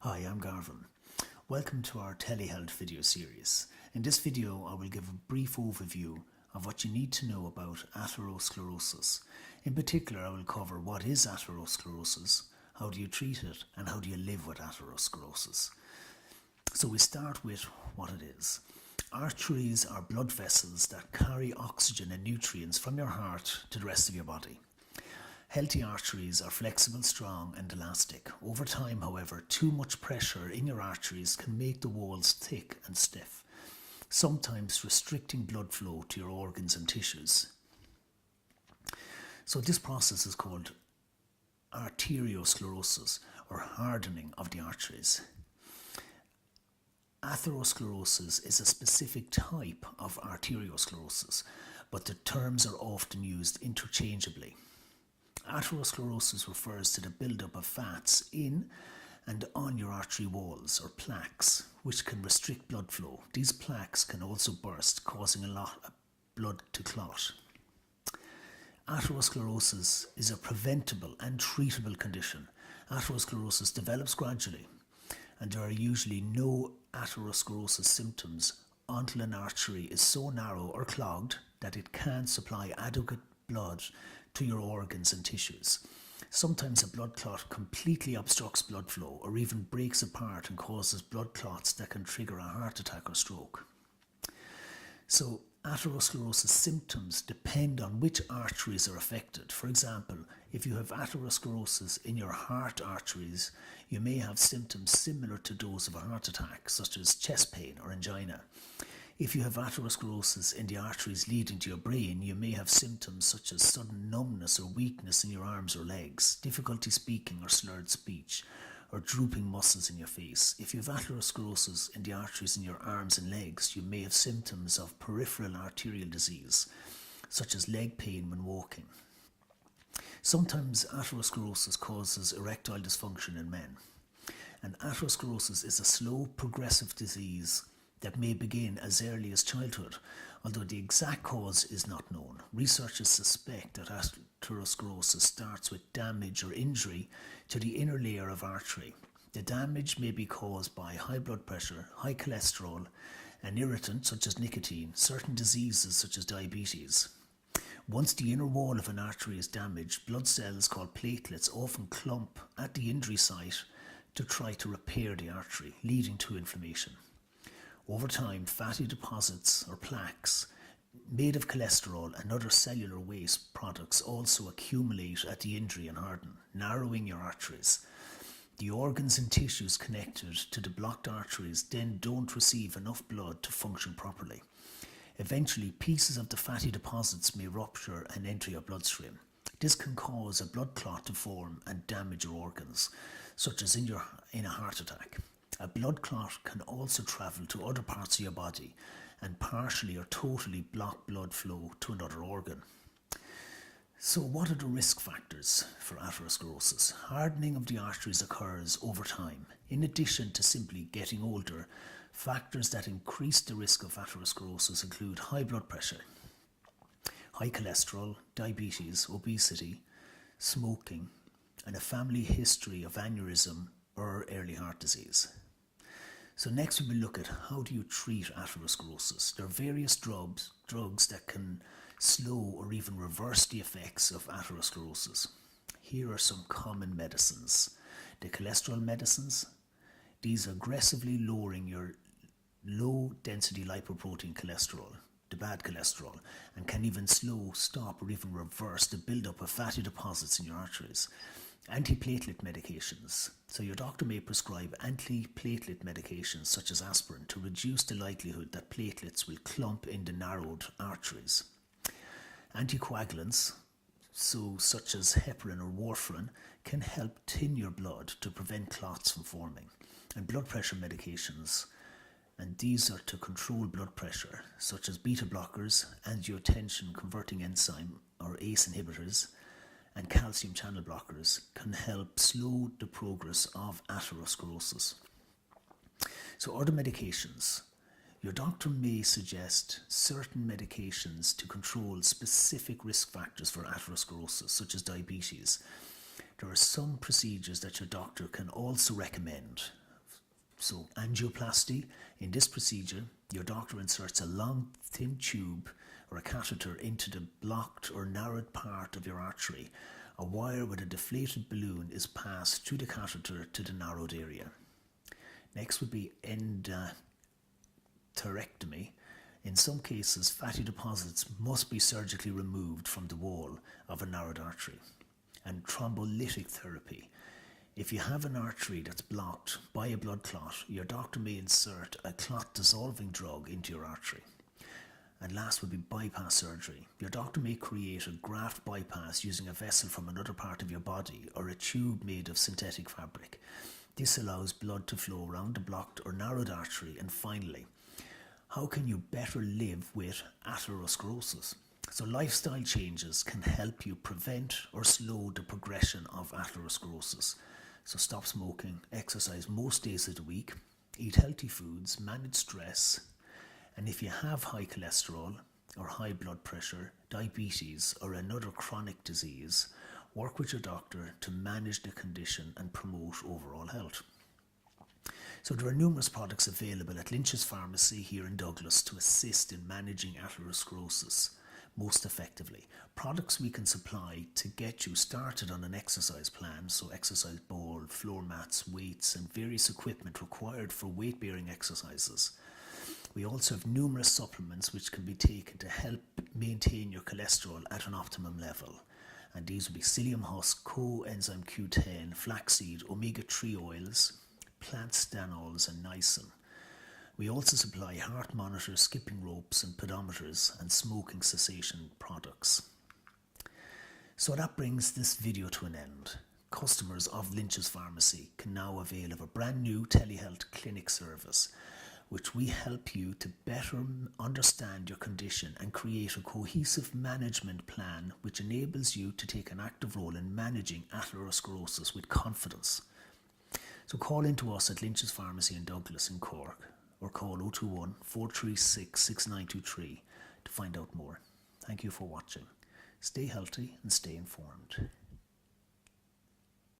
Hi, I'm Garvin. Welcome to our telehealth video series. In this video, I will give a brief overview of what you need to know about atherosclerosis. In particular, I will cover what is atherosclerosis, how do you treat it, and how do you live with atherosclerosis. So we start with what it is. Arteries are blood vessels that carry oxygen and nutrients from your heart to the rest of your body. Healthy arteries are flexible, strong and elastic. Over time, however, too much pressure in your arteries can make the walls thick and stiff, sometimes restricting blood flow to your organs and tissues. So this process is called arteriosclerosis, or hardening of the arteries. Atherosclerosis is a specific type of arteriosclerosis, but the terms are often used interchangeably. Atherosclerosis refers to the buildup of fats in and on your artery walls, or plaques, which can restrict blood flow. These plaques can also burst, causing a lot of blood to clot. Atherosclerosis is a preventable and treatable condition. Atherosclerosis develops gradually, and there are usually no atherosclerosis symptoms until an artery is so narrow or clogged that it can't supply adequate blood to your organs and tissues. Sometimes a blood clot completely obstructs blood flow or even breaks apart and causes blood clots that can trigger a heart attack or stroke. So atherosclerosis symptoms depend on which arteries are affected. For example, if you have atherosclerosis in your heart arteries, you may have symptoms similar to those of a heart attack, such as chest pain or angina. If you have atherosclerosis in the arteries leading to your brain, you may have symptoms such as sudden numbness or weakness in your arms or legs, difficulty speaking or slurred speech, or drooping muscles in your face. If you have atherosclerosis in the arteries in your arms and legs, you may have symptoms of peripheral arterial disease, such as leg pain when walking. Sometimes atherosclerosis causes erectile dysfunction in men, and atherosclerosis is a slow, progressive disease that may begin as early as childhood, although the exact cause is not known. Researchers suspect that atherosclerosis starts with damage or injury to the inner layer of artery. The damage may be caused by high blood pressure, high cholesterol, an irritant such as nicotine, certain diseases such as diabetes. Once the inner wall of an artery is damaged, blood cells called platelets often clump at the injury site to try to repair the artery, leading to inflammation. Over time, fatty deposits or plaques made of cholesterol and other cellular waste products also accumulate at the injury and harden, narrowing your arteries. The organs and tissues connected to the blocked arteries then don't receive enough blood to function properly. Eventually, pieces of the fatty deposits may rupture and enter your bloodstream. This can cause a blood clot to form and damage your organs, such as in a heart attack. A blood clot can also travel to other parts of your body and partially or totally block blood flow to another organ. So what are the risk factors for atherosclerosis? Hardening of the arteries occurs over time. In addition to simply getting older, factors that increase the risk of atherosclerosis include high blood pressure, high cholesterol, diabetes, obesity, smoking, and a family history of aneurysm or early heart disease. So next we will look at how do you treat atherosclerosis. There are various drugs that can slow or even reverse the effects of atherosclerosis. Here are some common medicines. The cholesterol medicines, these aggressively lowering your low density lipoprotein cholesterol, the bad cholesterol, and can even slow, stop or even reverse the buildup of fatty deposits in your arteries. Antiplatelet medications. So your doctor may prescribe antiplatelet medications such as aspirin to reduce the likelihood that platelets will clump in the narrowed arteries. Anticoagulants, such as heparin or warfarin, can help thin your blood to prevent clots from forming. And blood pressure medications, and these are to control blood pressure, such as beta blockers, angiotensin converting enzyme or ACE inhibitors, and calcium channel blockers can help slow the progress of atherosclerosis. So other medications. Your doctor may suggest certain medications to control specific risk factors for atherosclerosis, such as diabetes. There are some procedures that your doctor can also recommend So angioplasty, in this procedure, your doctor inserts a long thin tube or a catheter into the blocked or narrowed part of your artery. A wire with a deflated balloon is passed through the catheter to the narrowed area. Next would be endarterectomy. In some cases, fatty deposits must be surgically removed from the wall of a narrowed artery. And thrombolytic therapy. If you have an artery that's blocked by a blood clot, your doctor may insert a clot-dissolving drug into your artery. And last would be bypass surgery. Your doctor may create a graft bypass using a vessel from another part of your body or a tube made of synthetic fabric. This allows blood to flow around the blocked or narrowed artery. And finally, how can you better live with atherosclerosis? So lifestyle changes can help you prevent or slow the progression of atherosclerosis. So stop smoking, exercise most days of the week, eat healthy foods, manage stress, and if you have high cholesterol or high blood pressure, diabetes or another chronic disease, work with your doctor to manage the condition and promote overall health. So there are numerous products available at Lynch's Pharmacy here in Douglas to assist in managing atherosclerosis most effectively. Products we can supply to get you started on an exercise plan, so exercise ball, floor mats, weights and various equipment required for weight-bearing exercises. We also have numerous supplements which can be taken to help maintain your cholesterol at an optimum level. And these will be psyllium husk, coenzyme Q10, flaxseed, omega-3 oils, plant stanols and niacin. We also supply heart monitors, skipping ropes and pedometers and smoking cessation products. So that brings this video to an end. Customers of Lynch's Pharmacy can now avail of a brand new telehealth clinic service which we help you to better understand your condition and create a cohesive management plan which enables you to take an active role in managing atherosclerosis with confidence. So call into us at Lynch's Pharmacy in Douglas in Cork or call 021 436 6923 to find out more. Thank you for watching. Stay healthy and stay informed.